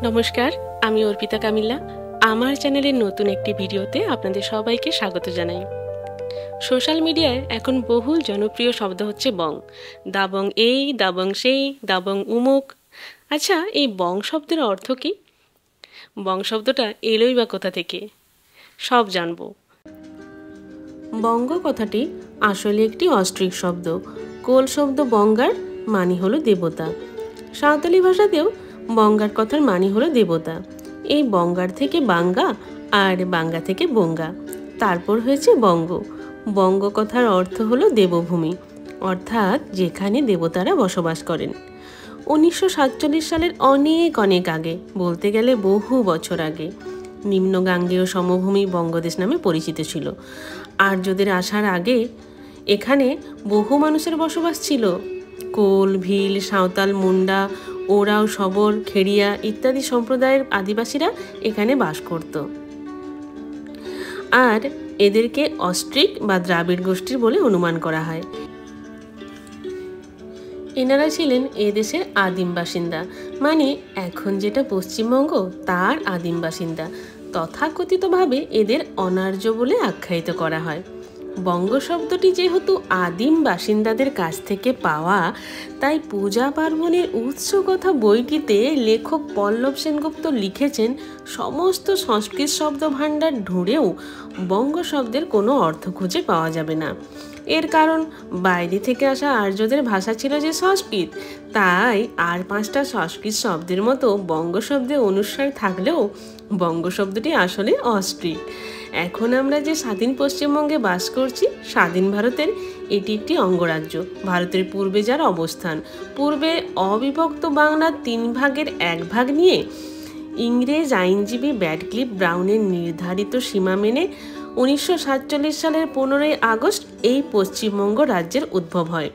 নমস্কার, আমি অর্পিতা কামিলা। আমার চ্যানেলের নতুন একটি ভিডিওতে আপনাদের সবাইকে স্বাগত জানাই। সোশ্যাল মিডিয়ায় এখন বহুল জনপ্রিয় শব্দ হচ্ছে বং। দাবং এই, দাবং সেই, দাবং উমুক। আচ্ছা, এই বং শব্দের অর্থ কি? বং শব্দটা এলোই বা কোথা থেকে? সব জানবো। বঙ্গ কথাটি আসলে একটি অস্ট্রিক শব্দ। কোল শব্দ বঙ্গার মানে হলো দেবতা। সাঁওতালি ভাষাতেও বঙ্গার কথার মানে হলো দেবতা। এই বঙ্গার থেকে বাঙ্গা আর বাঙ্গা থেকে বঙ্গা, তারপর হয়েছে বঙ্গ। বঙ্গ কথার অর্থ হলো দেবভূমি, অর্থাৎ যেখানে দেবতারা বসবাস করেন। 1947 সালের অনেক আগে, বলতে গেলে বহু বছর আগে, নিম্ন গাঙ্গেয় সমভূমি বঙ্গদেশ নামে পরিচিত ছিল। আর্যদের আসার আগে এখানে বহু মানুষের বসবাস ছিল। কোল, ভিল, সাঁওতাল, মুন্ডা, ওরাও, শবর, খেড়িয়া ইত্যাদি সম্প্রদায়ের আদিবাসীরা এখানে বাস করত। আর এদেরকে অস্ট্রিক বা দ্রাবিড় গোষ্ঠীর বলে অনুমান করা হয়। এনারা ছিলেন এদেশের আদিম বাসিন্দা, মানে এখন যেটা পশ্চিমবঙ্গ তার আদিম বাসিন্দা। তথাকথিতভাবে এদের অনার্য বলে আখ্যায়িত করা হয়। বঙ্গ শব্দটি যেহেতু আদিম বাসিন্দাদের কাছ থেকে পাওয়া, তাই পূজা পার্বণের উৎস কথা বইটিতে লেখক পল্লব সেনগুপ্ত লিখেছেন, সমস্ত সংস্কৃত শব্দ ভাণ্ডার ঢুঁড়েও বঙ্গ শব্দের কোনো অর্থ খুঁজে পাওয়া যাবে না। এর কারণ, বাইরে থেকে আসা আর্যদের ভাষা ছিল যে সংস্কৃত, তাই আর 5টা সংস্কৃত শব্দের মতো বঙ্গ শব্দে অনুস্বার থাকলেও বঙ্গ শব্দটি আসলে অস্ট্রিক। এখন আমরা যে স্বাধীন পশ্চিমবঙ্গে বাস করছি, স্বাধীন ভারতের এটি একটি অঙ্গরাজ্য। ভারতের পূর্বে যার অবস্থান, পূর্বে অবিভক্ত বাংলার 3 ভাগের 1 ভাগ নিয়ে ইংরেজ আইনজীবী ব্যাডক্লিফ ব্রাউনের নির্ধারিত সীমা মেনে 1947 সালের 15ই আগস্ট এই পশ্চিমবঙ্গ রাজ্যের উদ্ভব হয়।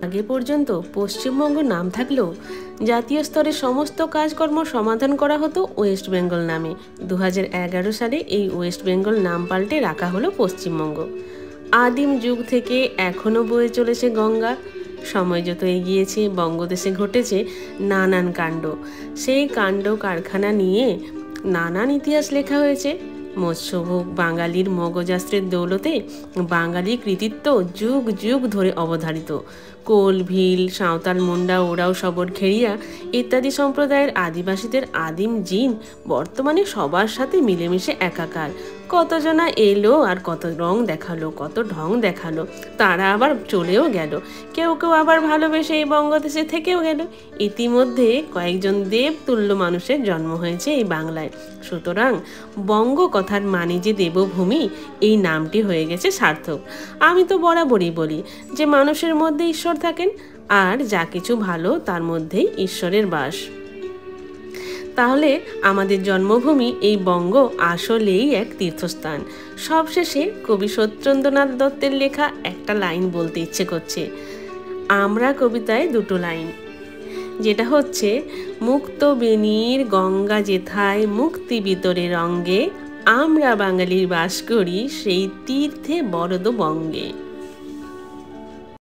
আগে পর্যন্ত পশ্চিমবঙ্গ নাম থাকলেও জাতীয় স্তরে সমস্ত কাজকর্ম সমাধান করা হতো ওয়েস্ট বেঙ্গল নামে। 2011 সালে এই ওয়েস্ট বেঙ্গল নাম পাল্টে রাখা হলো পশ্চিমবঙ্গ। আদিম যুগ থেকে এখনও বয়ে চলেছে গঙ্গা। সময় যত এগিয়েছে, বঙ্গদেশে ঘটেছে নানান কাণ্ড। সেই কাণ্ড কারখানা নিয়ে নানান ইতিহাস লেখা হয়েছে। মৎস্যভোগ বাঙালির মগজাস্ত্রের দৌলতে বাঙালির কৃতিত্ব যুগ যুগ ধরে অবধারিত। কোল, ভিল, সাঁওতাল, মুন্ডা, ওরাও, শবর, খেড়িয়া ইত্যাদি সম্প্রদায়ের আদিবাসীদের আদিম জিন বর্তমানে সবার সাথে মিলেমিশে একাকার। কতজনা এলো আর কত রং দেখালো, কত ঢং দেখালো, তারা আবার চলেও গেল। কেউ কেউ আবার ভালোবেসে এই বঙ্গদেশে থেকেও গেল। ইতিমধ্যে কয়েকজন দেবতুল্য মানুষের জন্ম হয়েছে এই বাংলায়। সুতরাং বঙ্গ কথার মানে যে দেবভূমি, এই নামটি হয়ে গেছে সার্থক। আমি তো বরাবরই বলি যে মানুষের মধ্যে ঈশ্বর থাকেন, আর যা কিছু ভালো তার মধ্যেই ঈশ্বরের বাস। তাহলে আমাদের জন্মভূমি এই বঙ্গ আসলেই এক তীর্থস্থান। সবশেষে কবি সত্যেন্দ্রনাথ দত্তের লেখা একটা লাইন বলতে ইচ্ছে করছে। আমরা কবিতায় 2টো লাইন, যেটা হচ্ছে, মুক্ত বেণীর গঙ্গা যেথায় মুক্তি ভিতরের অঙ্গে, আমরা বাঙালির বাস করি সেই তীর্থে বরদ বঙ্গে।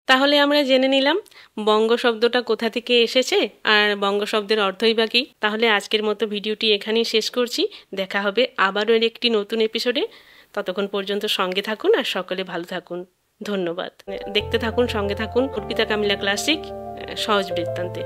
তাহলে আমরা জেনে নিলাম বঙ্গ শব্দটা কোথা থেকে এসেছে আর বঙ্গ শব্দের অর্থই বা কী। তাহলে আজকের মতো ভিডিওটি এখানেই শেষ করছি। দেখা হবে আবারও একটি নতুন এপিসোডে। ততক্ষণ পর্যন্ত সঙ্গে থাকুন আর সকলে ভালো থাকুন। ধন্যবাদ। দেখতে থাকুন, সঙ্গে থাকুন অর্পিতা কামিলা ক্লাসিক সহজ বৃত্তান্তে।